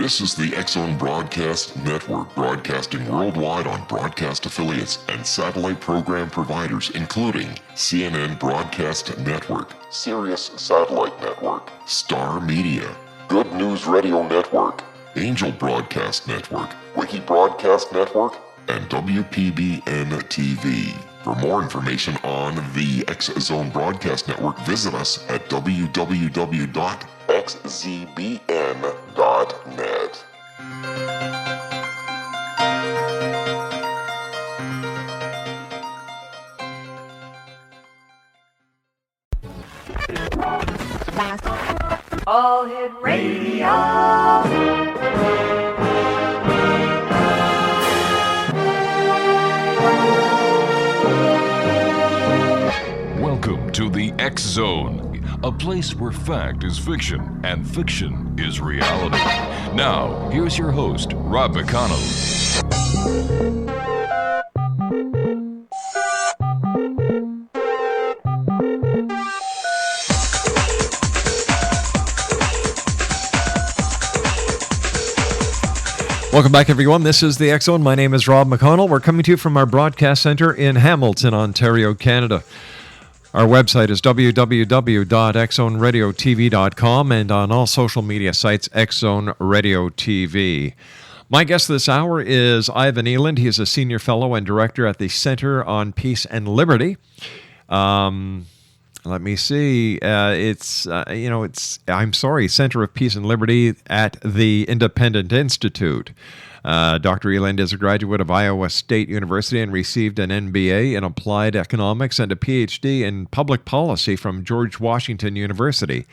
This is the X-Zone Broadcast Network, broadcasting worldwide on broadcast affiliates and satellite program providers, including CNN Broadcast Network, Sirius Satellite Network, Star Media, Good News Radio Network, Angel Broadcast Network, Wiki Broadcast Network, and WPBN TV. For more information on the X-Zone Broadcast Network, visit us at www.xzbn.net. All Hit Radio. Welcome to the X-Zone, a place where fact is fiction and fiction is reality. Now, here's your host, Rob McConnell. Welcome back, everyone. This is the X-Zone. My name is Rob McConnell. We're coming to you from our broadcast center in Hamilton, Ontario, Canada. Our website is www.xzoneradiotv.com and on all social media sites, X-Zone Radio TV. My guest this hour is Ivan Eland. He is a senior fellow and director at the Center on Peace and Liberty. Let me see. Center of Peace and Liberty at the Independent Institute. Dr. Eland is a graduate of Iowa State University and received an MBA in Applied Economics and a PhD in Public Policy from George Washington University.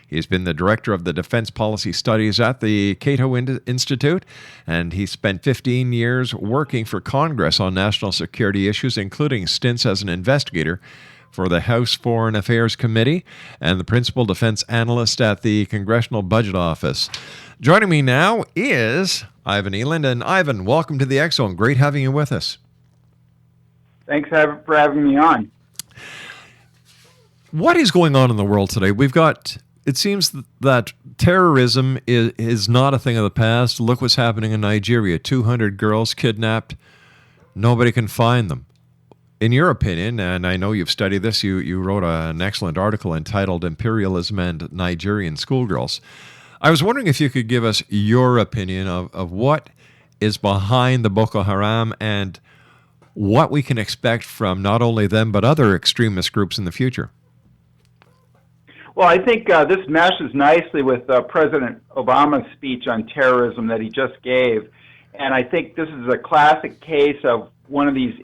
He's been the director of the Defense Policy Studies at the Cato Institute, and he spent 15 years working for Congress on national security issues, including stints as an investigator for the House Foreign Affairs Committee and the principal defense analyst at the Congressional Budget Office. Joining me now is Ivan Eland. And Ivan, welcome to the X-Zone. Great having you with us. Thanks for having me on. What is going on in the world today? It seems that terrorism is not a thing of the past. Look what's happening in Nigeria. 200 girls kidnapped. Nobody can find them. In your opinion, and I know you've studied this, you wrote an excellent article entitled Imperialism and Nigerian Schoolgirls. I was wondering if you could give us your opinion of what is behind the Boko Haram and what we can expect from not only them but other extremist groups in the future. Well, I think this meshes nicely with President Obama's speech on terrorism that he just gave. And I think this is a classic case of one of these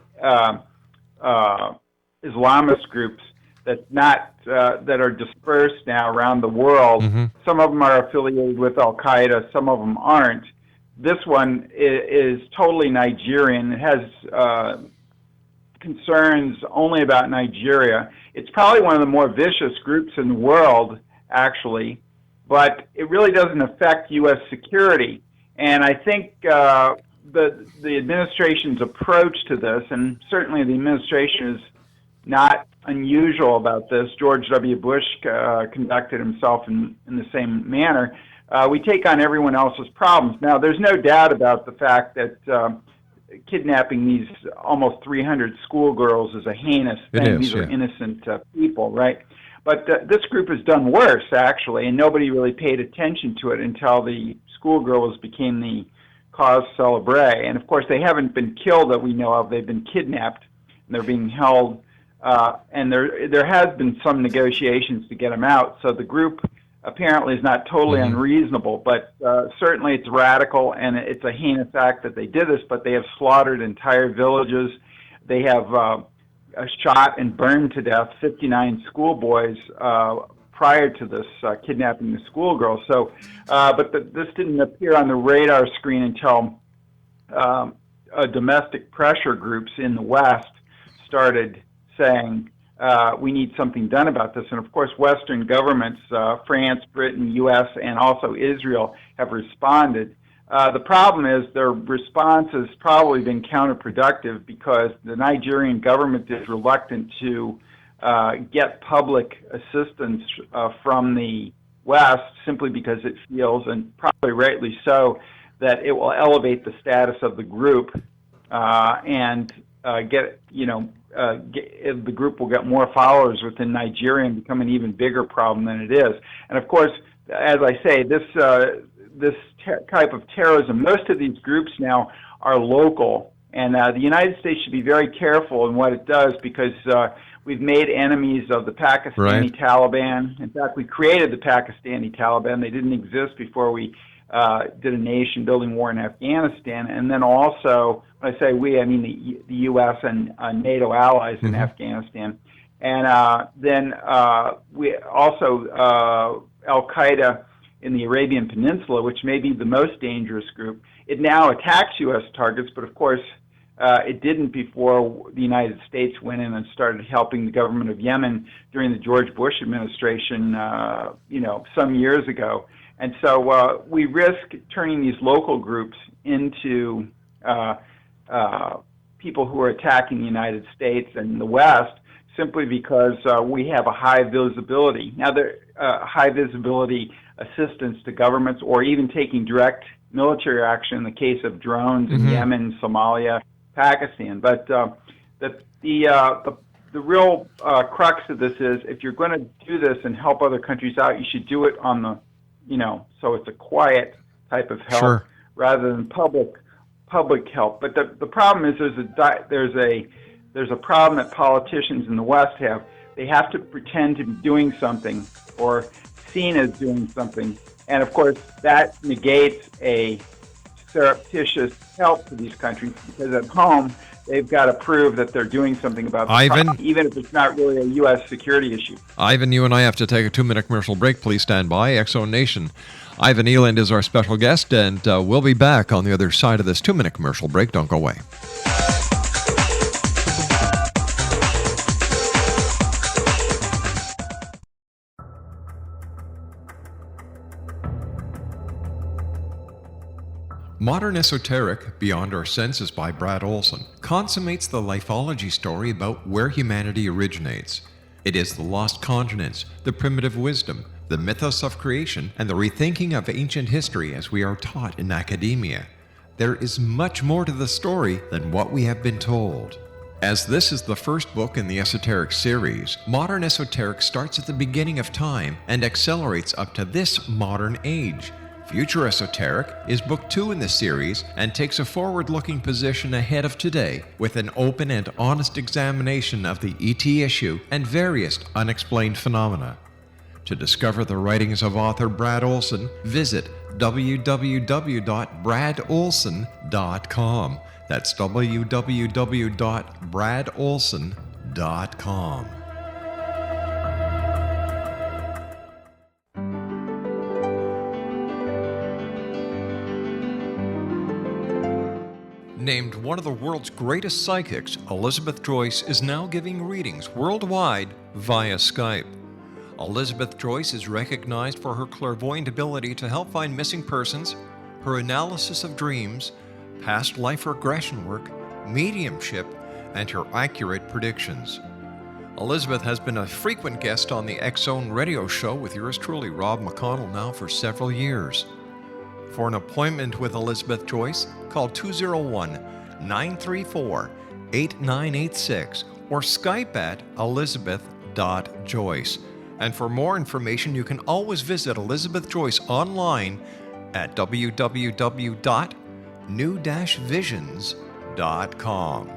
Islamist groups that are dispersed now around the world. Mm-hmm. Some of them are affiliated with Al-Qaeda, some of them aren't. This one is totally Nigerian. It has concerns only about Nigeria. It's probably one of the more vicious groups in the world, actually, but it really doesn't affect U.S. security. And I think the administration's approach to this, and certainly the administration is not unusual about this. George W. Bush conducted himself in the same manner. We take on everyone else's problems. Now, there's no doubt about the fact that kidnapping these almost 300 schoolgirls is a heinous thing. These are innocent people, right? But this group has done worse, actually, and nobody really paid attention to it until the schoolgirls became the cause célèbre. And, of course, they haven't been killed that we know of. They've been kidnapped, and they're being held. And there has been some negotiations to get them out. So the group apparently is not totally unreasonable, but certainly it's radical, and it's a heinous act that they did this, but they have slaughtered entire villages. They have shot and burned to death 59 schoolboys prior to this kidnapping the schoolgirls. So, but this didn't appear on the radar screen until domestic pressure groups in the West started saying we need something done about this. And of course, Western governments, France, Britain, U.S., and also Israel have responded. The problem is their response has probably been counterproductive because the Nigerian government is reluctant to get public assistance from the West simply because it feels, and probably rightly so, that it will elevate the status of the group and the group will get more followers within Nigeria and become an even bigger problem than it is. And of course, as I say, this type of terrorism, most of these groups now are local, and the United States should be very careful in what it does because we've made enemies of the Pakistani Taliban. In fact, we created the Pakistani Taliban. They didn't exist before we did a nation-building war in Afghanistan. And then also, when I say we, I mean the U.S. and NATO allies in Afghanistan. And then we also Al-Qaeda in the Arabian Peninsula, which may be the most dangerous group. It now attacks U.S. targets, but of course it didn't before the United States went in and started helping the government of Yemen during the George Bush administration, some years ago. And so we risk turning these local groups into people who are attacking the United States and the West simply because we have a high visibility. Now, high visibility assistance to governments or even taking direct military action in the case of drones in Yemen, Somalia, Pakistan. But the real crux of this is if you're going to do this and help other countries out, you should do it on the, so it's a quiet type of help rather than public help. But the problem is there's a problem that politicians in the West have. They have to pretend to be doing something or seen as doing something. And of course, that negates a surreptitious help to these countries because at home, they've got to prove that they're doing something about the problem, even if it's not really a U.S. security issue. Ivan, you and I have to take a 2-minute commercial break. Please stand by. X-Zone Nation. Ivan Eland is our special guest, and we'll be back on the other side of this 2-minute commercial break. Don't go away. Modern Esoteric, Beyond Our Senses by Brad Olson, consummates the lifeology story about where humanity originates. It is the lost continents, the primitive wisdom, the mythos of creation, and the rethinking of ancient history as we are taught in academia. There is much more to the story than what we have been told. As this is the first book in the Esoteric series, Modern Esoteric starts at the beginning of time and accelerates up to this modern age. Future Esoteric is book 2 in the series and takes a forward-looking position ahead of today with an open and honest examination of the ET issue and various unexplained phenomena. To discover the writings of author Brad Olson, visit www.bradolson.com. That's www.bradolson.com. Named one of the world's greatest psychics, Elizabeth Joyce is now giving readings worldwide via Skype. Elizabeth Joyce is recognized for her clairvoyant ability to help find missing persons, her analysis of dreams, past life regression work, mediumship, and her accurate predictions. Elizabeth has been a frequent guest on the X-Zone radio show with yours truly, Rob McConnell, now for several years. For an appointment with Elizabeth Joyce, call 201-934-8986 or Skype at elizabeth.joyce. And for more information, you can always visit Elizabeth Joyce online at www.new-visions.com.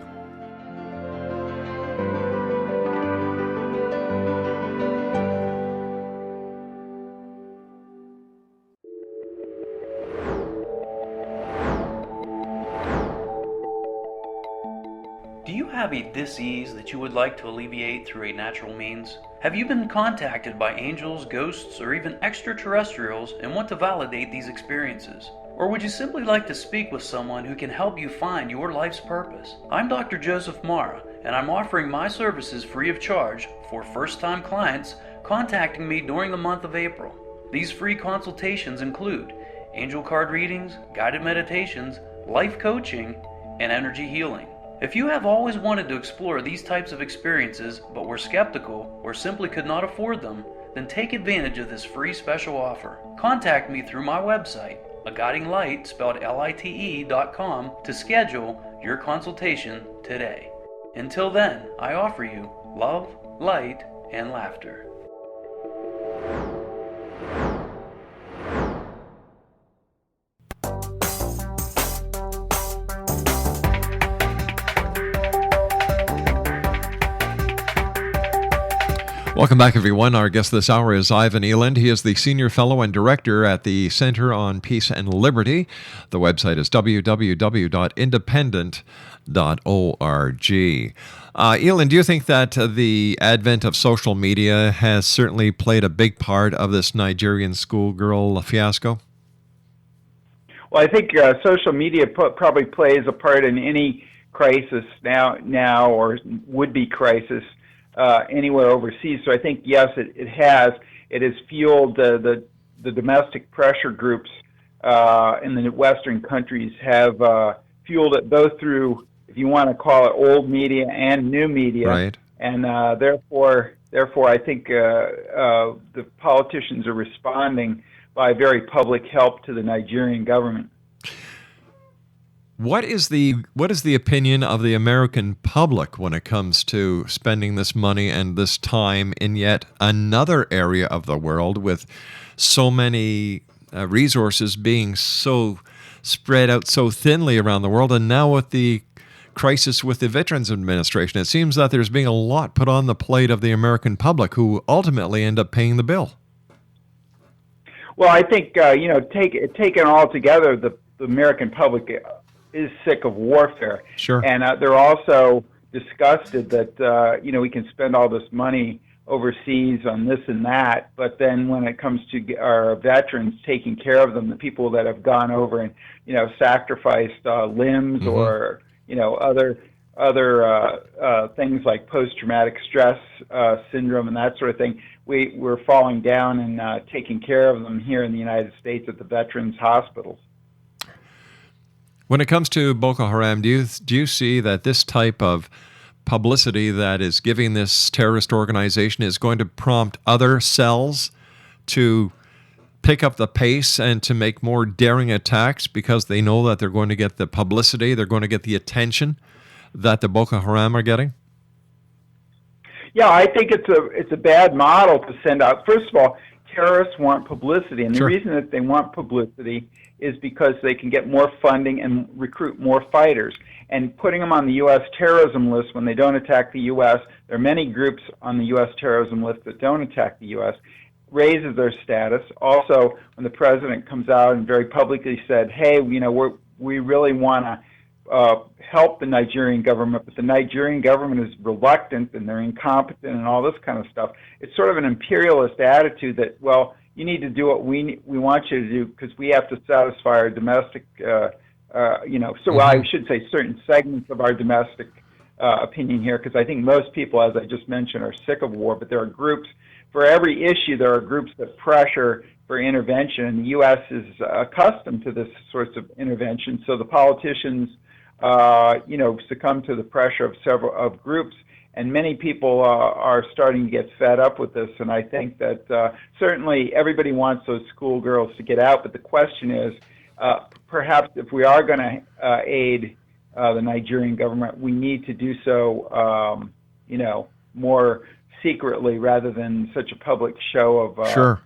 Do you have a dis-ease that you would like to alleviate through a natural means? Have you been contacted by angels, ghosts, or even extraterrestrials and want to validate these experiences? Or would you simply like to speak with someone who can help you find your life's purpose? I'm Dr. Joseph Mara, and I'm offering my services free of charge for first-time clients contacting me during the month of April. These free consultations include angel card readings, guided meditations, life coaching, and energy healing. If you have always wanted to explore these types of experiences but were skeptical or simply could not afford them, then take advantage of this free special offer. Contact me through my website, aguidinglight, spelled lite.com, to schedule your consultation today. Until then, I offer you love, light, and laughter. Welcome back, everyone. Our guest this hour is Ivan Eland. He is the Senior Fellow and Director at the Center on Peace and Liberty. The website is www.independent.org. Eland, do you think that the advent of social media has certainly played a big part of this Nigerian schoolgirl fiasco? Well, I think social media probably plays a part in any crisis now or would-be crisis anywhere overseas. So I think, yes, it has. It has fueled the domestic pressure groups in the Western countries have fueled it both through, if you want to call it, old media and new media. Right. And therefore, I think the politicians are responding by very public help to the Nigerian government. What is the opinion of the American public when it comes to spending this money and this time in yet another area of the world with so many resources being so spread out so thinly around the world, and now with the crisis with the Veterans Administration, it seems that there's being a lot put on the plate of the American public who ultimately end up paying the bill? Well, I think, taken all together, the American public is sick of warfare. Sure. And they're also disgusted that, we can spend all this money overseas on this and that, but then when it comes to our veterans, taking care of them, the people that have gone over and, sacrificed limbs mm-hmm. or, other things like post-traumatic stress syndrome and that sort of thing, we're falling down and taking care of them here in the United States at the veterans hospitals. When it comes to Boko Haram, do you see that this type of publicity that is giving this terrorist organization is going to prompt other cells to pick up the pace and to make more daring attacks because they know that they're going to get the publicity, they're going to get the attention that the Boko Haram are getting? Yeah, I think it's a bad model to send out. First of all, terrorists want publicity, and the reason that they want publicity is because they can get more funding and recruit more fighters. And putting them on the U.S. terrorism list when they don't attack the U.S., there are many groups on the U.S. terrorism list that don't attack the U.S., raises their status. Also, when the president comes out and very publicly said, hey, we really want to help the Nigerian government, but the Nigerian government is reluctant and they're incompetent and all this kind of stuff. It's sort of an imperialist attitude that, well, you need to do what we want you to do because we have to satisfy our domestic, mm-hmm. I should say certain segments of our domestic opinion here, because I think most people, as I just mentioned, are sick of war, but there are groups, for every issue, there are groups that pressure for intervention, and the U.S. is accustomed to this sorts of intervention, so the politicians succumb to the pressure of several groups, and many people are starting to get fed up with this. And I think that certainly everybody wants those schoolgirls to get out, but the question is, perhaps if we are going to aid the Nigerian government, we need to do so, more secretly rather than such a public show of sure.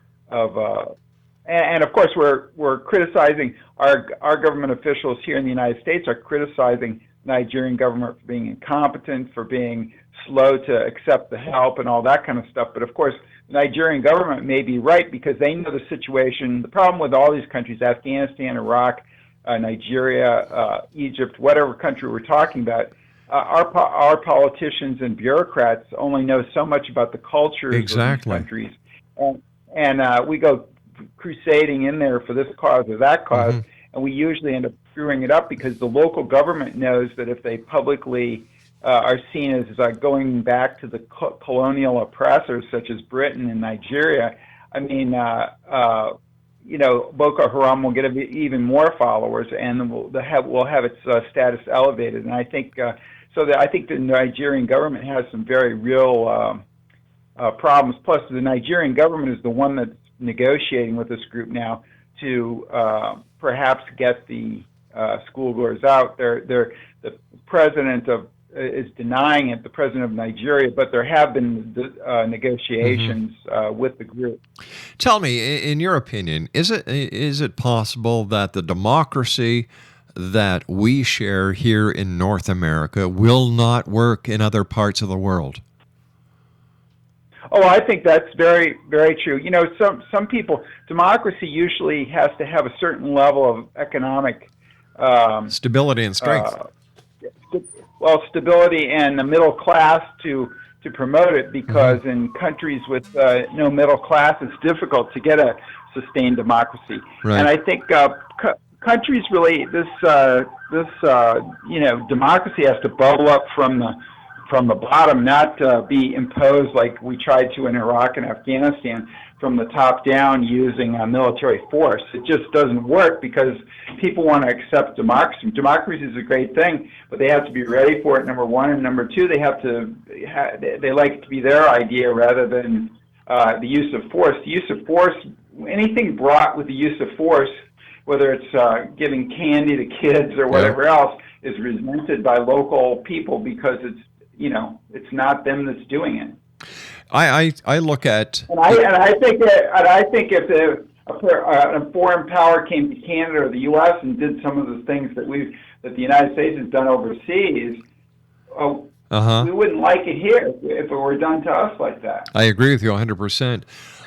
And of course, we're criticizing our government officials here in the United States are criticizing the Nigerian government for being incompetent, for being slow to accept the help and all that kind of stuff. But of course, the Nigerian government may be right because they know the situation. The problem with all these countries, Afghanistan, Iraq, Nigeria, Egypt, whatever country we're talking about, our politicians and bureaucrats only know so much about the cultures exactly. of these countries. And we go crusading in there for this cause or that cause, mm-hmm. and we usually end up screwing it up because the local government knows that if they publicly are seen as going back to the colonial oppressors such as Britain and Nigeria, I mean, Boko Haram will get even more followers, and will have its status elevated. And I think I think the Nigerian government has some very real problems. Plus, the Nigerian government is the one that's negotiating with this group now to perhaps get the schoolgoers out. The president is denying it, the president of Nigeria, but there have been negotiations with the group. Tell me, in your opinion, is it possible that the democracy that we share here in North America will not work in other parts of the world? Oh, I think that's very, very true. You know, some people, democracy usually has to have a certain level of economic stability and strength. Stability and the middle class to promote it, because in countries with no middle class, it's difficult to get a sustained democracy. Right. And I think countries really, democracy has to bubble up from the bottom, not be imposed like we tried to in Iraq and Afghanistan from the top down using military force. It just doesn't work because people want to accept democracy. Democracy is a great thing, but they have to be ready for it, number one. And number two, they like it to be their idea rather than the use of force. The use of force, anything brought with the use of force, whether it's giving candy to kids or whatever else, is resented by local people because it's not them that's doing it. I look at and I think if a foreign power came to Canada or the U.S. and did some of the things that the United States has done overseas, we wouldn't like it here if it were done to us like that. I agree with you 100%.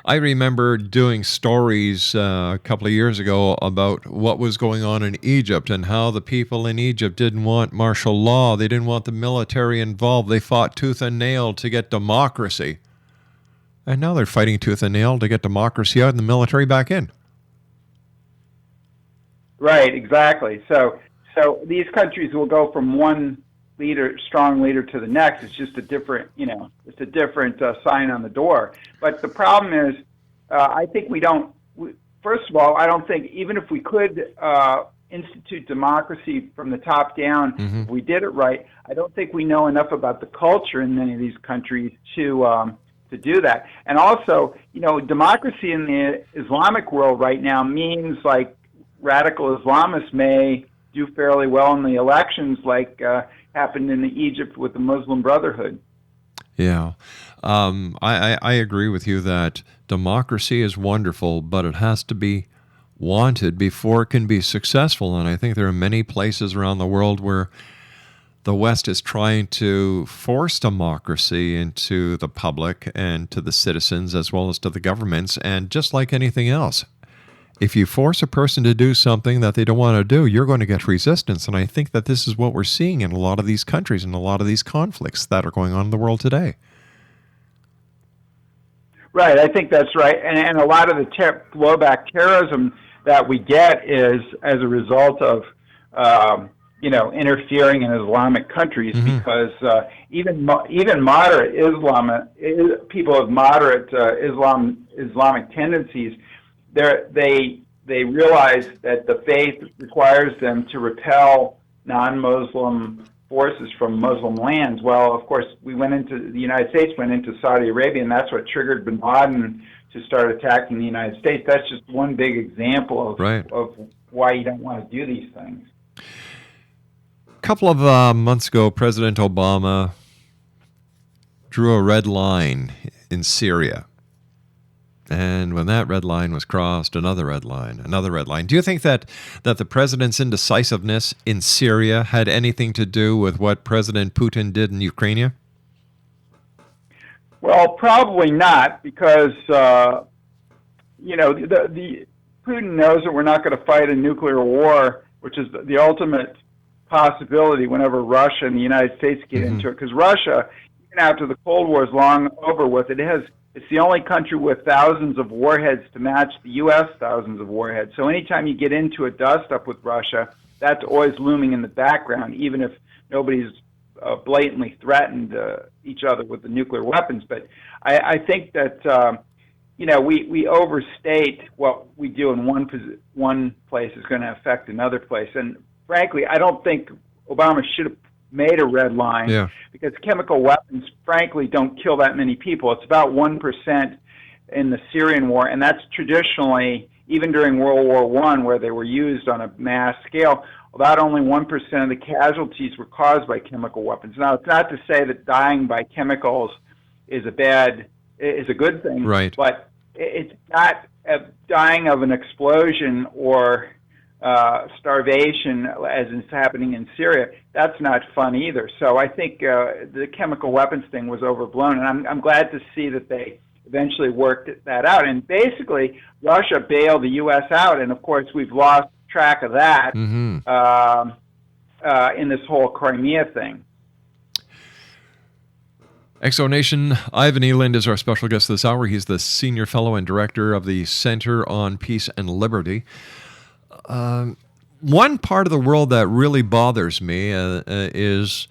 I remember doing stories a couple of years ago about what was going on in Egypt and how the people in Egypt didn't want martial law. They didn't want the military involved. They fought tooth and nail to get democracy. And now they're fighting tooth and nail to get democracy out and the military back in. Right, exactly. So these countries will go from one strong leader to the next. It's just a different, sign on the door. But the problem is, I think first of all, I don't think, even if we could institute democracy from the top down, if we did it right, I don't think we know enough about the culture in many of these countries to do that. And also, democracy in the Islamic world right now means like radical Islamists may do fairly well in the elections, like happened in Egypt with the Muslim Brotherhood. Yeah. I agree with you that democracy is wonderful, but it has to be wanted before it can be successful. And I think there are many places around the world where the West is trying to force democracy into the public and to the citizens as well as to the governments. And just like anything else, if you force a person to do something that they don't want to do, you're going to get resistance. And I think that this is what we're seeing in a lot of these countries and a lot of these conflicts that are going on in the world today. Right, I think that's right. And a lot of the blowback terrorism that we get is as a result of interfering in Islamic countries, because even moderate people of moderate Islamic tendencies, they realize that the faith requires them to repel non-Muslim forces from Muslim lands. Well, of course, the United States went into Saudi Arabia, and that's what triggered bin Laden to start attacking the United States. That's just one big example of why you don't want to do these things. A couple of months ago, President Obama drew a red line in Syria. And when that red line was crossed, another red line. Do you think that the president's indecisiveness in Syria had anything to do with what President Putin did in Ukraine? Well, probably not, because the Putin knows that we're not going to fight a nuclear war, which is the ultimate possibility whenever Russia and the United States get into it. Because Russia, even after the Cold War is long over with, it's the only country with thousands of warheads to match the U.S. thousands of warheads. So anytime you get into a dust-up with Russia, that's always looming in the background, even if nobody's blatantly threatened each other with the nuclear weapons. But I think that we overstate what we do in one place is going to affect another place. And frankly, I don't think Obama should have made a red line, Yeah. because chemical weapons, frankly, don't kill that many people. It's about 1% in the Syrian war, and that's traditionally, even during World War I, where they were used on a mass scale, about only 1% of the casualties were caused by chemical weapons. Now, it's not to say that dying by chemicals is a good thing, Right. but it's not dying of an explosion or starvation, as is happening in Syria. That's not fun either. So I think the chemical weapons thing was overblown, and I'm glad to see that they eventually worked that out. And basically, Russia bailed the U.S. out, and of course, we've lost track of that in this whole Crimea thing. Exonation, Ivan Eland is our special guest this hour. He's the Senior Fellow and Director of the Center on Peace and Liberty. One part of the world that really bothers me is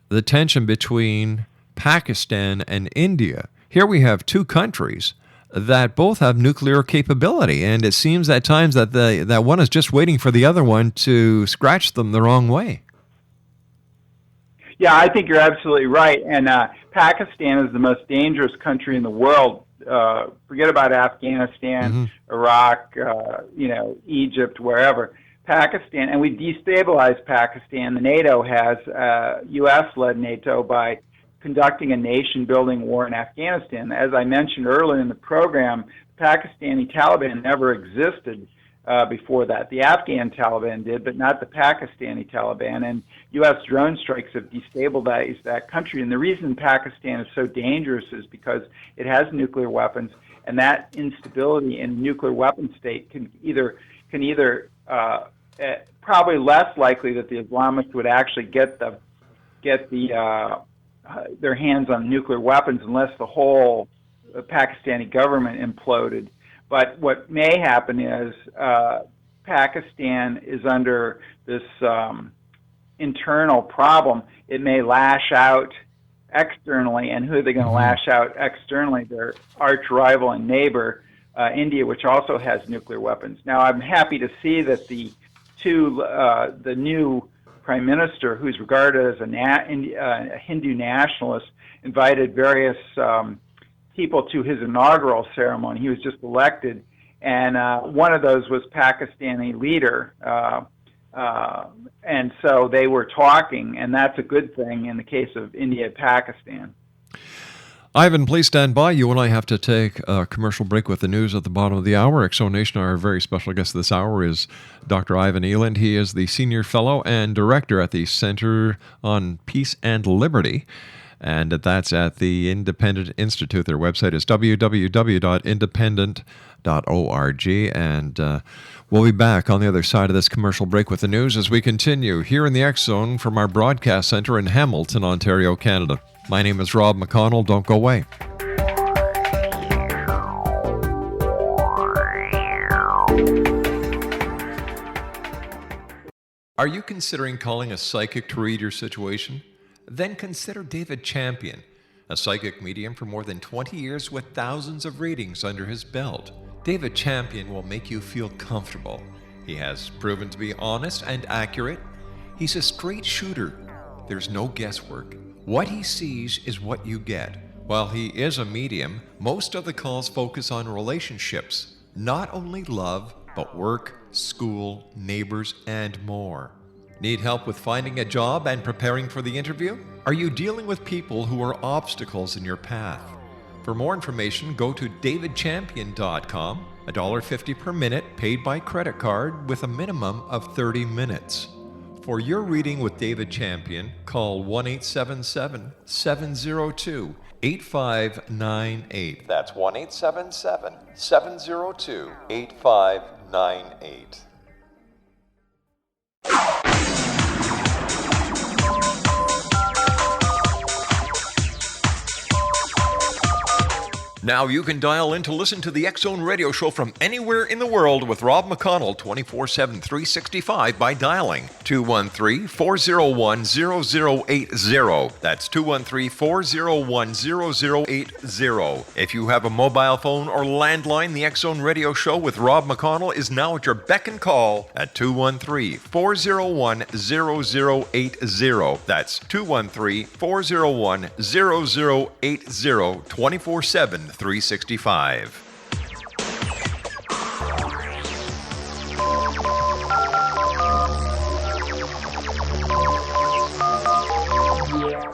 the tension between Pakistan and India. Here we have two countries that both have nuclear capability, and it seems at times that that one is just waiting for the other one to scratch them the wrong way. Yeah, I think you're absolutely right. And Pakistan is the most dangerous country in the world. Forget about Afghanistan, Iraq, Egypt, wherever. Pakistan, and we destabilized Pakistan. The NATO has, U.S.-led NATO, by conducting a nation-building war in Afghanistan. As I mentioned earlier in the program, the Pakistani Taliban never existed before that. The Afghan Taliban did, but not the Pakistani Taliban. And U.S. drone strikes have destabilized that country. And the reason Pakistan is so dangerous is because it has nuclear weapons, and that instability in a nuclear weapon state can either probably less likely that the Islamists would actually get their hands on nuclear weapons unless the whole Pakistani government imploded. But what may happen is Pakistan is under this internal problem. It may lash out externally, and who are they going to lash out externally? Their arch rival and neighbor, India, which also has nuclear weapons. Now, I'm happy to see that the new prime minister, who's regarded as a Hindu nationalist, invited various people to his inaugural ceremony. He was just elected, and one of those was Pakistani leader, and so they were talking, and that's a good thing in the case of India and Pakistan. Ivan, please stand by. You and I have to take a commercial break with the news at the bottom of the hour. Exonation, our very special guest this hour is Dr. Ivan Eland. He is the Senior Fellow and Director at the Center on Peace and Liberty, and that's at the Independent Institute. Their website is www.independent.org, and we'll be back on the other side of this commercial break with the news as we continue here in the X Zone from our broadcast center in Hamilton, Ontario, Canada. My name is Rob McConnell. Don't go away. Are you considering calling a psychic to read your situation? Then consider David Champion, a psychic medium for more than 20 years with thousands of readings under his belt. David Champion will make you feel comfortable. He has proven to be honest and accurate. He's a straight shooter. There's no guesswork. What he sees is what you get. While he is a medium, most of the calls focus on relationships, not only love, but work, school, neighbors, and more. Need help with finding a job and preparing for the interview? Are you dealing with people who are obstacles in your path? For more information, go to davidchampion.com, $1.50 per minute paid by credit card with a minimum of 30 minutes. For your reading with David Champion, call 1-877-702-8598. That's 1-877-702-8598. Now you can dial in to listen to the X-Zone radio show from anywhere in the world with Rob McConnell 24/7, 365 by dialing 213-401-0080. That's 213-401-0080. If you have a mobile phone or landline, the X-Zone radio show with Rob McConnell is now at your beck and call at 213-401-0080. That's 213-401-0080, 24/7, 365.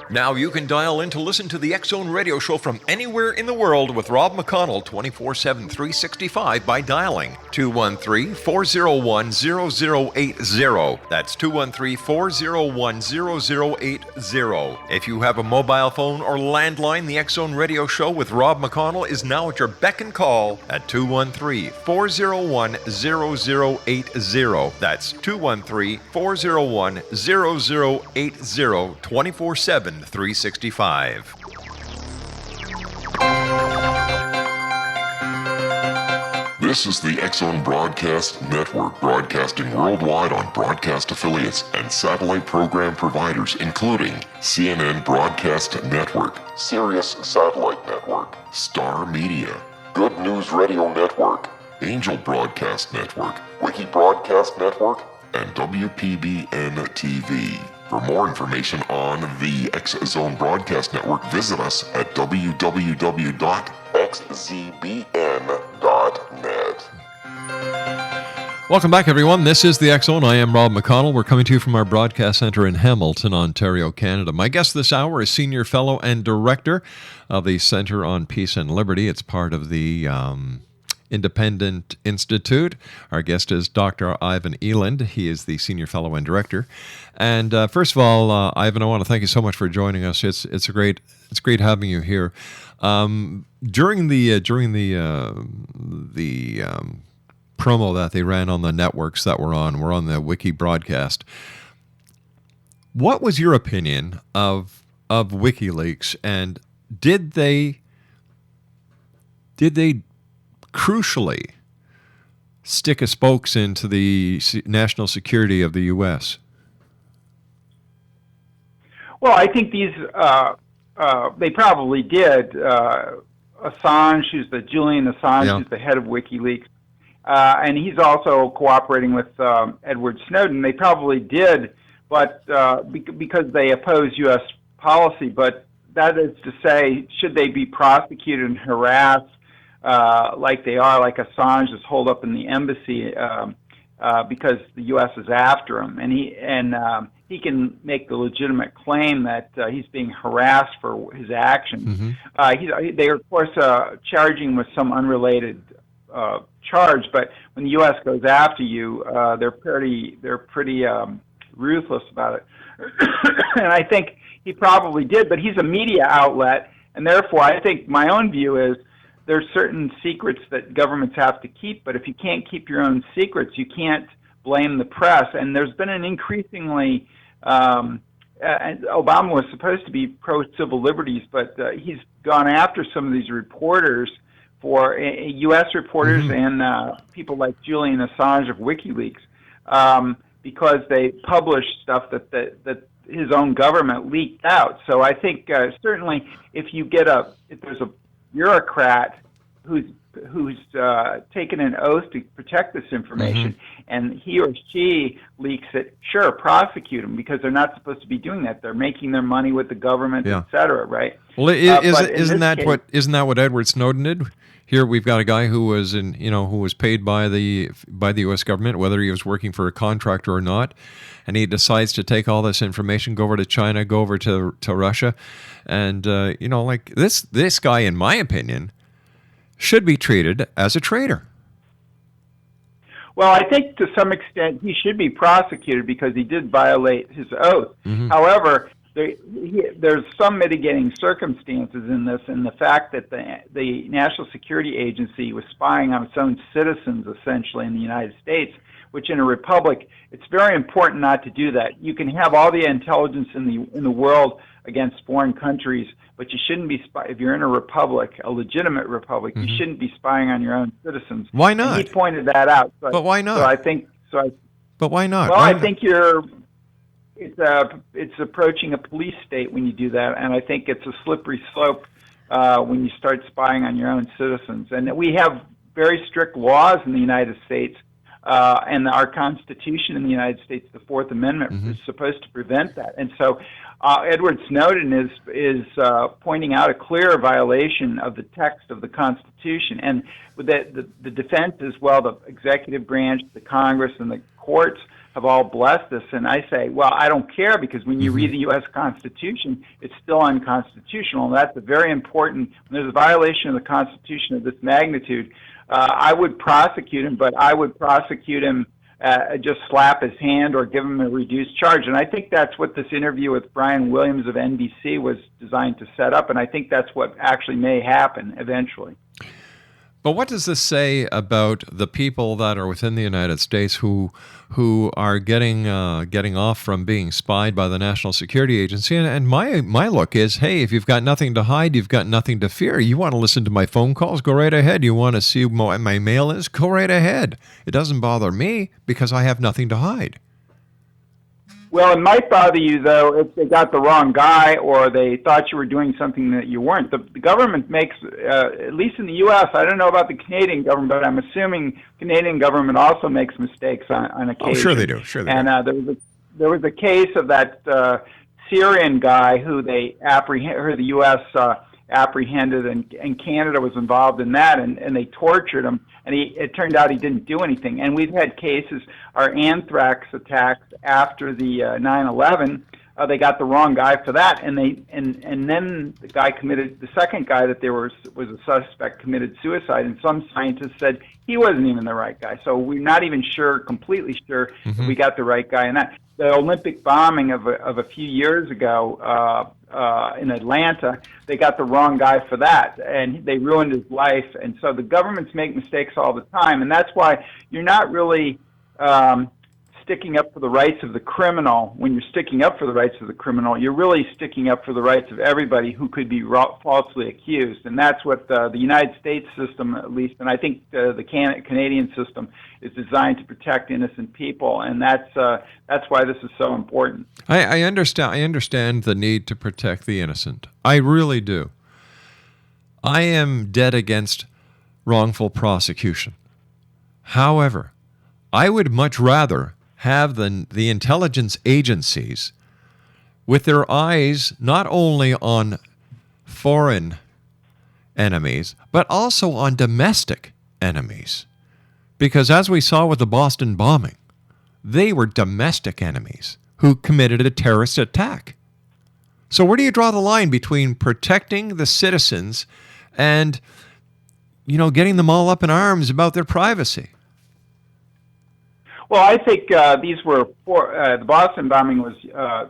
Now you can dial in to listen to the X-Zone radio show from anywhere in the world with Rob McConnell 24/7, 365 by dialing 213-401-0080. That's 213-401-0080. If you have a mobile phone or landline, the X-Zone radio show with Rob McConnell is now at your beck and call at 213-401-0080. That's 213-401-0080, 24/7, 365. This is the X-Zone Broadcast Network, broadcasting worldwide on broadcast affiliates and satellite program providers, including CNN Broadcast Network, Sirius Satellite Network, Star Media, Good News Radio Network, Angel Broadcast Network, Wiki Broadcast Network, and WPBN TV. For more information on the X-Zone Broadcast Network, visit us at www.xzbn.net. Welcome back, everyone. This is the X-Zone. I am Rob McConnell. We're coming to you from our broadcast center in Hamilton, Ontario, Canada. My guest this hour is Senior Fellow and Director of the Center on Peace and Liberty. It's part of the Independent Institute. Our guest is Dr. Ivan Eland. He is the Senior Fellow and Director. And first of all, Ivan, I want to thank you so much for joining us. It's great having you here. During the promo that they ran on the networks that we're on the Wiki broadcast. What was your opinion of WikiLeaks, and did they crucially stick a spokes into the national security of the U.S.? Well, I think these they probably did. Assange, Julian Assange, who's the head of WikiLeaks, and he's also cooperating with Edward Snowden. They probably did, but because they oppose U.S. policy. But that is to say, should they be prosecuted and harassed like they are, like Assange is holed up in the embassy because the U.S. is after him, and he can make the legitimate claim that he's being harassed for his actions. Mm-hmm. They are, of course, charging with some unrelated charge, but when the U.S. goes after you, they're pretty ruthless about it. And I think he probably did, but he's a media outlet, and therefore I think my own view is there's certain secrets that governments have to keep, but if you can't keep your own secrets, you can't blame the press. And there's been an increasingly, Obama was supposed to be pro-civil liberties, but he's gone after some of these reporters, for U.S. reporters mm-hmm. and people like Julian Assange of WikiLeaks, because they published stuff that his own government leaked out. So I think certainly if there's a bureaucrat who's taken an oath to protect this information, mm-hmm. and he or she leaks it, sure, prosecute them, because they're not supposed to be doing that. They're making their money with the government, et cetera, right? Well, isn't that what Edward Snowden did? Here we've got a guy who was who was paid by the U.S. government, whether he was working for a contractor or not, and he decides to take all this information, go over to China, go over to Russia, and like this guy, in my opinion, should be treated as a traitor. Well, I think to some extent he should be prosecuted because he did violate his oath. Mm-hmm. However, there's some mitigating circumstances in this, and the fact that the National Security Agency was spying on its own citizens, essentially, in the United States, which in a republic, it's very important not to do that. You can have all the intelligence in the world against foreign countries, but you shouldn't be if you're in a republic, a legitimate republic, you shouldn't be spying on your own citizens. Why not? And he pointed that out. But why not? But why not? Well, Why I not? think it's approaching a police state when you do that, and I think it's a slippery slope when you start spying on your own citizens. And we have very strict laws in the United States, and our Constitution in the United States, the Fourth Amendment, is supposed to prevent that. And so Edward Snowden is pointing out a clear violation of the text of the Constitution. And with the defense as well, the executive branch, the Congress, and the courts have all blessed this. And I say, well, I don't care, because when you read the U.S. Constitution, it's still unconstitutional. And that's a very important, when there's a violation of the Constitution of this magnitude, I would prosecute him, but I would prosecute him, just slap his hand or give him a reduced charge. And I think that's what this interview with Brian Williams of NBC was designed to set up, and I think that's what actually may happen eventually. But what does this say about the people that are within the United States who are getting off from being spied by the National Security Agency? And my look is, hey, if you've got nothing to hide, you've got nothing to fear. You want to listen to my phone calls? Go right ahead. You want to see what my mail is? Go right ahead. It doesn't bother me because I have nothing to hide. Well, it might bother you, though, if they got the wrong guy or they thought you were doing something that you weren't. The government makes, at least in the U.S., I don't know about the Canadian government, but I'm assuming the Canadian government also makes mistakes on occasion. Oh, sure they do. Sure they do. And there was a case of that Syrian guy who the U.S. apprehended, and Canada was involved in that, and they tortured him, and it turned out he didn't do anything. And we've had cases, our anthrax attacks after the 9/11, they got the wrong guy for that, and then the second guy that there was a suspect, committed suicide, and some scientists said he wasn't even the right guy. So we're not even completely sure if we got the right guy in that. The Olympic bombing of a few years ago in Atlanta, they got the wrong guy for that, and they ruined his life. And so the governments make mistakes all the time, and that's why you're not really sticking up for the rights of the criminal. When you're sticking up for the rights of the criminal, you're really sticking up for the rights of everybody who could be falsely accused. And that's what the United States system, at least, and I think the Canadian system, is designed to protect innocent people. And that's why this is so important. I understand the need to protect the innocent. I really do. I am dead against wrongful prosecution. However, I would much rather have the intelligence agencies with their eyes not only on foreign enemies, but also on domestic enemies. Because as we saw with the Boston bombing, they were domestic enemies who committed a terrorist attack. So where do you draw the line between protecting the citizens and, getting them all up in arms about their privacy? Well, I think these were the Boston bombing was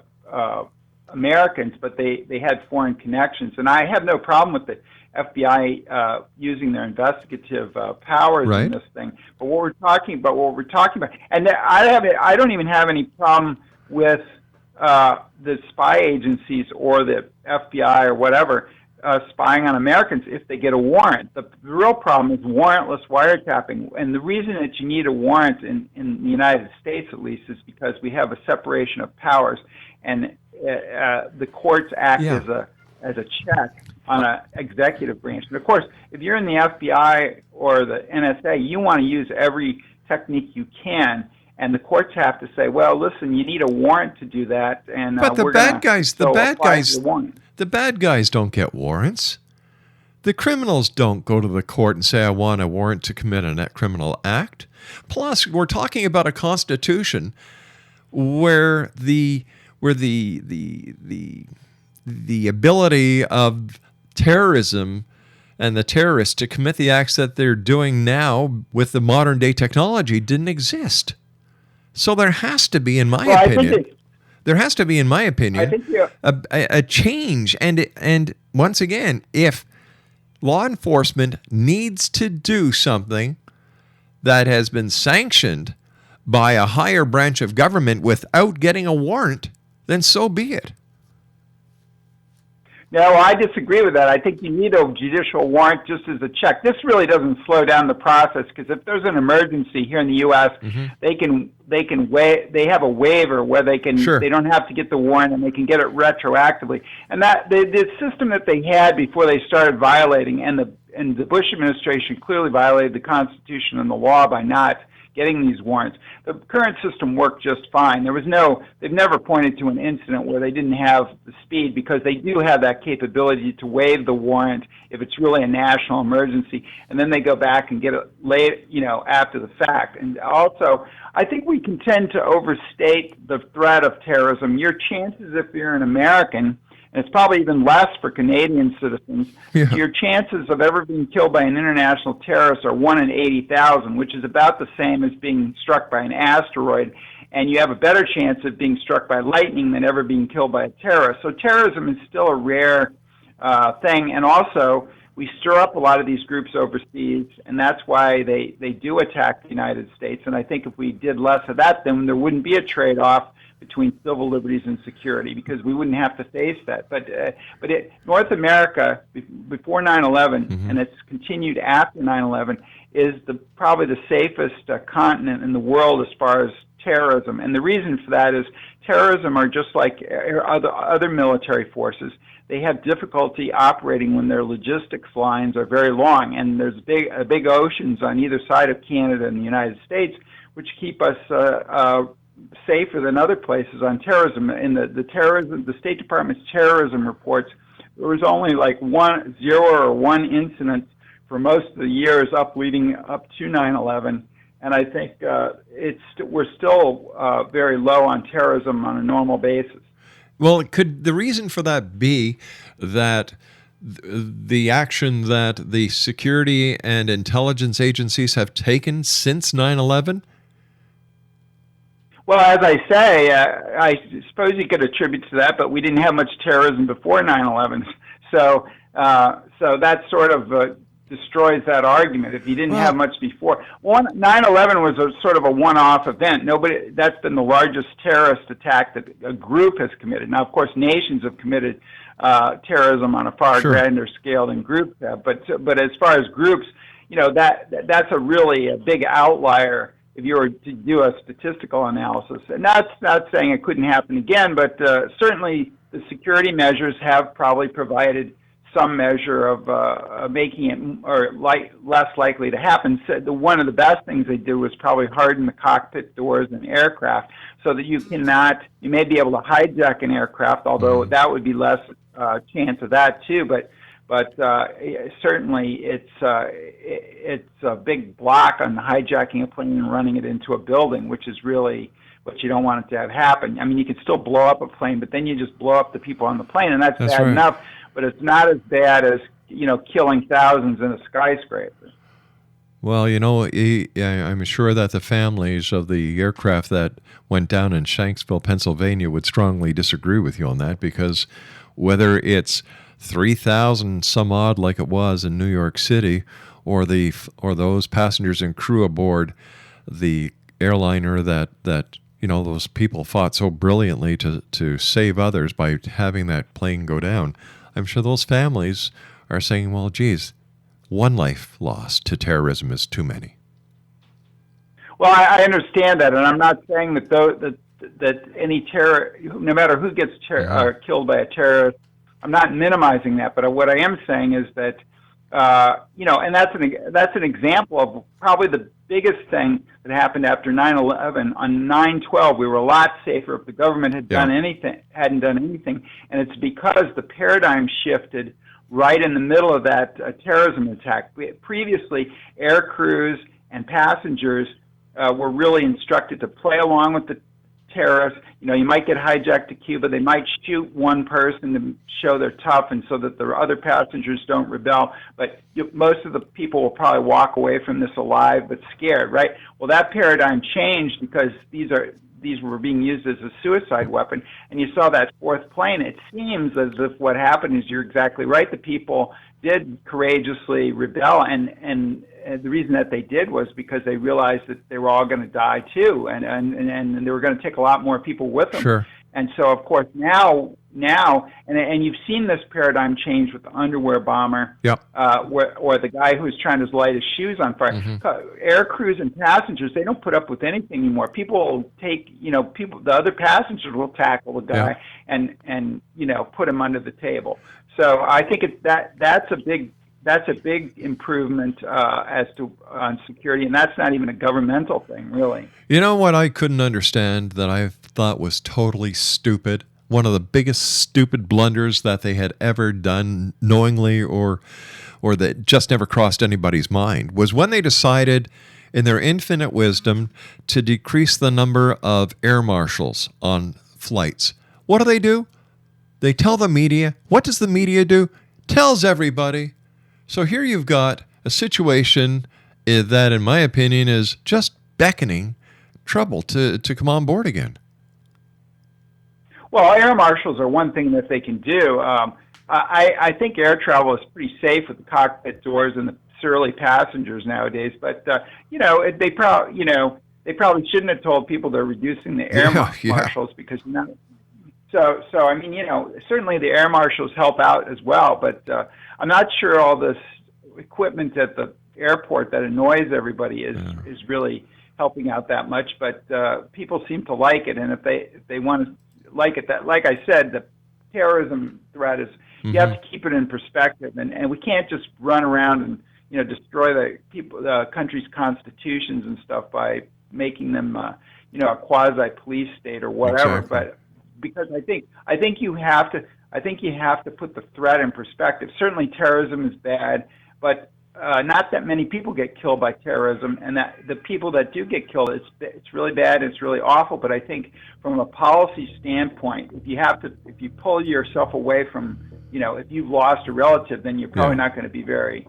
Americans, but they had foreign connections, and I have no problem with the FBI using their investigative powers in this thing. But what we're talking about, and I don't even have any problem with the spy agencies or the FBI or whatever spying on Americans if they get a warrant. The real problem is warrantless wiretapping. And the reason that you need a warrant in the United States, at least, is because we have a separation of powers, and the courts act as a check on an executive branch. And of course, if you're in the FBI or the NSA, you want to use every technique you can. And the courts have to say, well, listen, you need a warrant to do that. And but the bad guys don't get warrants. The criminals don't go to the court and say, I want a warrant to commit a criminal act. Plus, we're talking about a constitution where the ability of terrorism and the terrorists to commit the acts that they're doing now with the modern day technology didn't exist. So there has to be, in my opinion, There has to be, in my opinion, I think a change. And once again, if law enforcement needs to do something that has been sanctioned by a higher branch of government without getting a warrant, then so be it. No, I disagree with that. I think you need a judicial warrant just as a check. This really doesn't slow down the process, because if there's an emergency here in the U.S., they have a waiver where they don't have to get the warrant, and they can get it retroactively. And that the system that they had before they started violating, and the Bush administration clearly violated the Constitution and the law by not getting these warrants. The current system worked just fine. They've never pointed to an incident where they didn't have the speed, because they do have that capability to waive the warrant if it's really a national emergency, and then they go back and get it late, after the fact. And also, I think we can tend to overstate the threat of terrorism. Your chances, if you're an American, and it's probably even less for Canadian citizens, your chances of ever being killed by an international terrorist are 1 in 80,000, which is about the same as being struck by an asteroid. And you have a better chance of being struck by lightning than ever being killed by a terrorist. So terrorism is still a rare thing. And also, we stir up a lot of these groups overseas, and that's why they do attack the United States. And I think if we did less of that, then there wouldn't be a trade-off between civil liberties and security, because we wouldn't have to face that. But North America, before 9/11, and it's continued after 9/11, is probably the safest continent in the world as far as terrorism. And the reason for that is terrorism are just like other military forces. They have difficulty operating when their logistics lines are very long, and there's big oceans on either side of Canada and the United States, which keep us safer than other places on terrorism. In the State Department's terrorism reports, there was only like 0 or 1 incident for most of the years leading up to 9/11, and I think we're still very low on terrorism on a normal basis. Well, could the reason for that be that the action that the security and intelligence agencies have taken since 9/11? Well, as I say, I suppose you could attribute to that, but we didn't have much terrorism before 9/11. So that sort of destroys that argument. If you didn't have much before, 9/11 was a sort of a one-off event. That's been the largest terrorist attack that a group has committed. Now, of course, nations have committed terrorism on a far grander scale than groups have. But as far as groups, that's a big outlier if you were to do a statistical analysis. And that's not saying it couldn't happen again, but certainly the security measures have probably provided some measure of making it less likely to happen. So one of the best things they did was probably harden the cockpit doors in aircraft so that you may be able to hijack an aircraft, although that would be less chance of that too. But certainly it's a big block on hijacking a plane and running it into a building, which is really what you don't want it to have happen. I mean, you can still blow up a plane, but then you just blow up the people on the plane, and that's bad enough. But it's not as bad as killing thousands in a skyscraper. Well, I'm sure that the families of the aircraft that went down in Shanksville, Pennsylvania, would strongly disagree with you on that, because whether it's 3,000 some odd like it was in New York City, or those passengers and crew aboard the airliner that those people fought so brilliantly to save others by having that plane go down, I'm sure those families are saying, well, geez, one life lost to terrorism is too many. Well, I understand that, and I'm not saying that any terror, no matter who gets killed by a terrorist, I'm not minimizing that. But what I am saying is that, and that's an example of probably the biggest thing that happened after 9/11. On 9/12, we were a lot safer if the government hadn't done anything, and it's because the paradigm shifted right in the middle of that terrorism attack. Previously, air crews and passengers were really instructed to play along with the terrorists. You might get hijacked to Cuba. They might shoot one person to show they're tough and so that the other passengers don't rebel. But most of the people will probably walk away from this alive but scared, right? Well, that paradigm changed because these these were being used as a suicide weapon, and you saw that fourth plane, it seems as if what happened is, you're exactly right, the people did courageously rebel, and the reason that they did was because they realized that they were all going to die too, and they were going to take a lot more people with them. Sure. And so, of course, now, and you've seen this paradigm change with the underwear bomber, Yep. or the guy who's trying to light his shoes on fire. Air crews and passengers, they don't put up with anything anymore. People will take, the other passengers will tackle the guy and put him under the table. So I think that's a big improvement on security, and that's not even a governmental thing, really. You know what I couldn't understand that I thought was totally stupid? One of the biggest stupid blunders that they had ever done knowingly or that just never crossed anybody's mind was when they decided in their infinite wisdom to decrease the number of air marshals on flights. What do? They tell the media. What does the media do? Tells everybody. So here you've got a situation that, in my opinion, is just beckoning trouble to come on board again. Well, air marshals are one thing that they can do. I think air travel is pretty safe with the cockpit doors and the surly passengers nowadays. But they probably shouldn't have told people they're reducing the air marshals because So I mean, certainly the air marshals help out as well, but I'm not sure all this equipment at the airport that annoys everybody is really helping out that much. But people seem to like it, and if they want to like it, that, like I said, the terrorism threat is you have to keep it in perspective, and we can't just run around and destroy the country's constitutions and stuff by making them a quasi police state or whatever. Exactly. But because I think you have to put the threat in perspective. Certainly terrorism is bad, but not that many people get killed by terrorism, and that the people that do get killed, it's really bad, it's really awful. But I think from a policy standpoint, if you pull yourself away from, if you've lost a relative, then you're probably not going to be very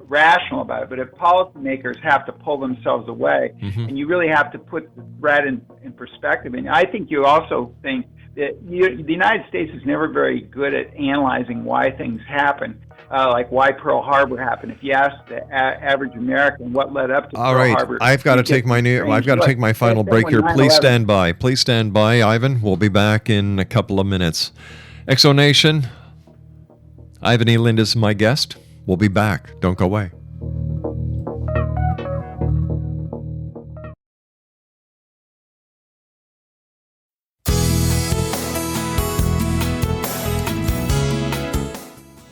rational about it. But if policymakers have to pull themselves away, and you really have to put the threat in perspective, and I think you also think that the United States is never very good at analyzing why things happen, like why Pearl Harbor happened. If you ask the average American what led up to Pearl Harbor, I've got to take my final break here. Please stand by. Please stand by, Ivan. We'll be back in a couple of minutes. Exonation, Ivan Eland is my guest. We'll be back. Don't go away.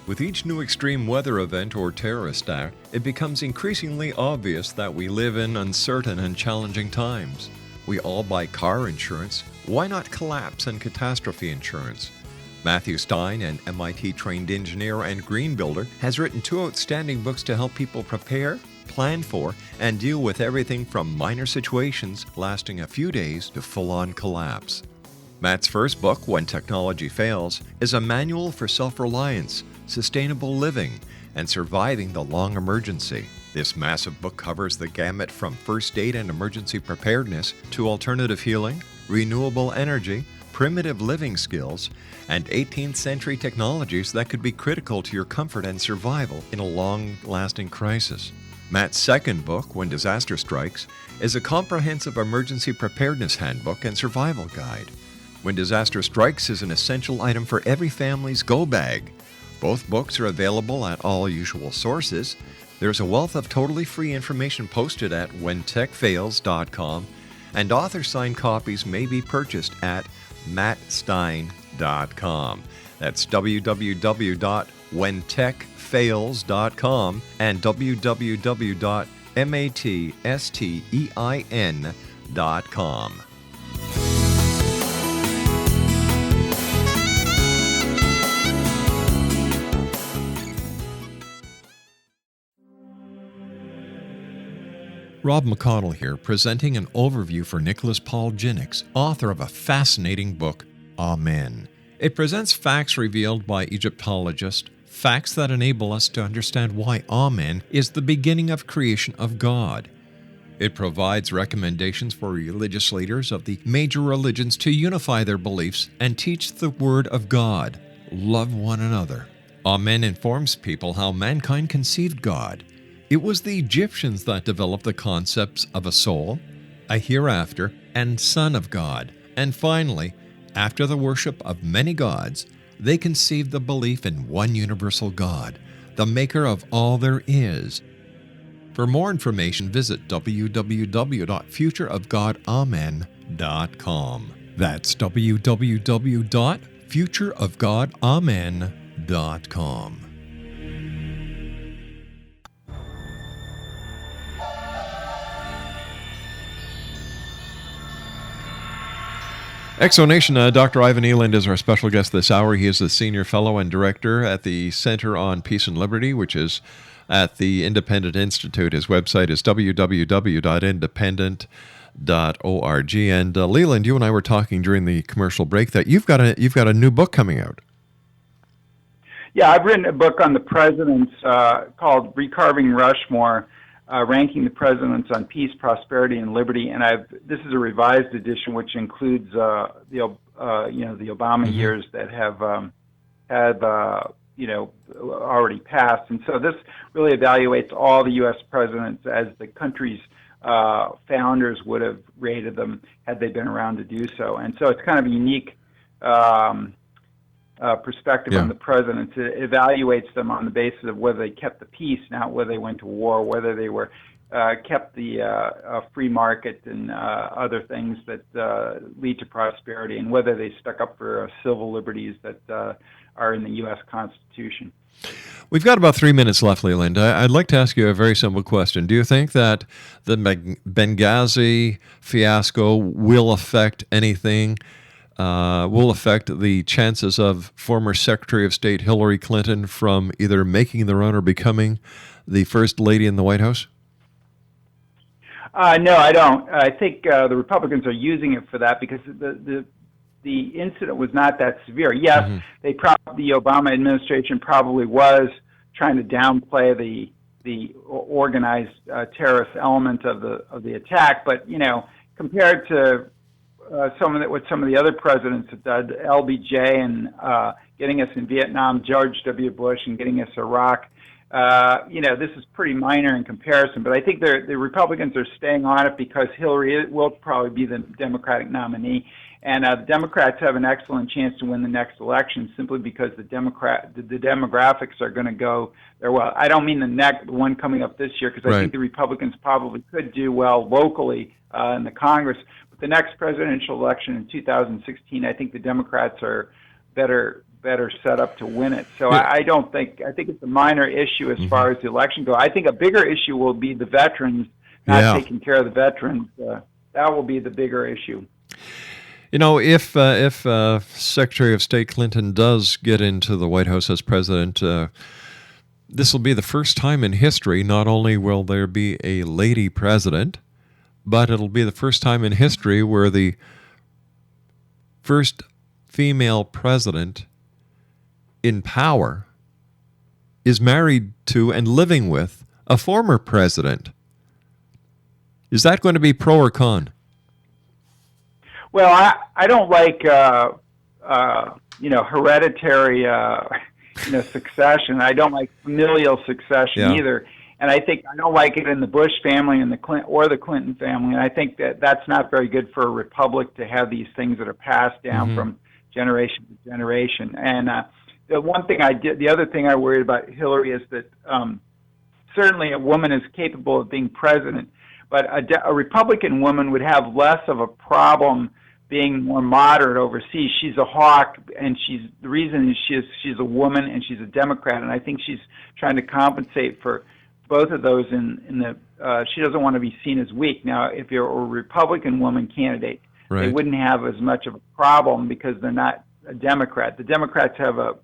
With each new extreme weather event or terrorist act, it becomes increasingly obvious that we live in uncertain and challenging times. We all buy car insurance. Why not collapse and catastrophe insurance? Matthew Stein, an MIT-trained engineer and green builder, has written 2 outstanding books to help people prepare, plan for, and deal with everything from minor situations lasting a few days to full-on collapse. Matt's first book, When Technology Fails, is a manual for self-reliance, sustainable living, and surviving the long emergency. This massive book covers the gamut from first aid and emergency preparedness to alternative healing, renewable energy, primitive living skills, and 18th century technologies that could be critical to your comfort and survival in a long-lasting crisis. Matt's second book, When Disaster Strikes, is a comprehensive emergency preparedness handbook and survival guide. When Disaster Strikes is an essential item for every family's go bag. Both books are available at all usual sources. There's a wealth of totally free information posted at whentechfails.com, and author-signed copies may be purchased at mattstein.com. That's www.whentechfails.com and www.matstein.com. Rob McConnell here, presenting an overview for Nicholas Paul Jennings, author of a fascinating book, Amen. It presents facts revealed by Egyptologists, facts that enable us to understand why Amen is the beginning of creation of God. It provides recommendations for religious leaders of the major religions to unify their beliefs and teach the Word of God. Love one another. Amen informs people how mankind conceived God. It was the Egyptians that developed the concepts of a soul, a hereafter, and Son of God. And finally, after the worship of many gods, they conceived the belief in one universal God, the maker of all there is. For more information, visit www.futureofgodamen.com. That's www.futureofgodamen.com. Exonation, Dr. Ivan Eland is our special guest this hour. He is the Senior Fellow and Director at the Center on Peace and Liberty, which is at the Independent Institute. His website is www.independent.org. And Leland, you and I were talking during the commercial break that you've got a new book coming out. Yeah, I've written a book on the presidents called Recarving Rushmore, ranking the presidents on peace, prosperity, and liberty. And this is a revised edition, which includes the Obama years that have already passed. And so this really evaluates all the U.S. presidents as the country's founders would have rated them had they been around to do so. And so it's kind of a unique perspective on the presidents. It evaluates them on the basis of whether they kept the peace, not whether they went to war, whether they were kept the free market and other things that lead to prosperity, and whether they stuck up for civil liberties that are in the U.S. Constitution. We've got about 3 minutes left, Leland. I'd like to ask you a very simple question. Do you think that the Benghazi fiasco will affect anything? Will affect the chances of former Secretary of State Hillary Clinton from either making the run or becoming the First Lady in the White House? No, I don't. I think the Republicans are using it for that because the incident was not that severe. Yes, the Obama administration probably was trying to downplay the organized terrorist element of the attack, but compared to what some of the other presidents have done, LBJ and getting us in Vietnam, George W. Bush, and getting us Iraq, this is pretty minor in comparison. But I think the Republicans are staying on it because Hillary will probably be the Democratic nominee, and the Democrats have an excellent chance to win the next election simply because the demographics are going to go there. Well, I don't mean the one coming up this year because I think the Republicans probably could do well locally in the Congress. The next presidential election in 2016, I think the Democrats are better set up to win it. So I think it's a minor issue as far as the election goes. I think a bigger issue will be the veterans, not taking care of the veterans. That will be the bigger issue. If Secretary of State Clinton does get into the White House as president, this will be the first time in history. Not only will there be a lady president, but it'll be the first time in history where the first female president in power is married to and living with a former president. Is that going to be pro or con? Well, I don't like hereditary succession. I don't like familial succession either. And I don't like it in the Bush family and the Clinton family. And I think that's not very good for a republic to have these things that are passed down from generation to generation. And the other thing I worried about Hillary is that certainly a woman is capable of being president, but a Republican woman would have less of a problem being more moderate overseas. She's a hawk, and the reason is she's a woman and she's a Democrat, and I think she's trying to compensate for both of those she doesn't want to be seen as weak. Now, if you're a Republican woman candidate, they wouldn't have as much of a problem because they're not a Democrat. The Democrats have a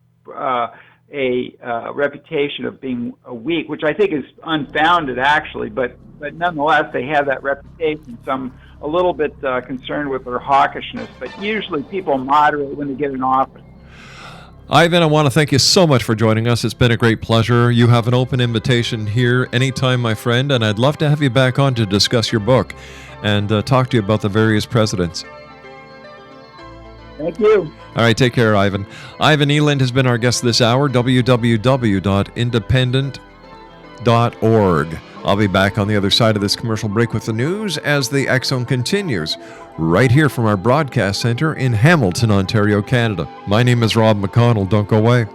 reputation of being weak, which I think is unfounded actually, but nonetheless they have that reputation. So I'm a little bit concerned with their hawkishness, but usually people moderate when they get in office. Ivan, I want to thank you so much for joining us. It's been a great pleasure. You have an open invitation here anytime, my friend, and I'd love to have you back on to discuss your book and talk to you about the various presidents. Thank you. All right, take care, Ivan. Ivan Eland has been our guest this hour, www.independent.org. I'll be back on the other side of this commercial break with the news as the X Zone continues, right here from our broadcast center in Hamilton, Ontario, Canada. My name is Rob McConnell. Don't go away.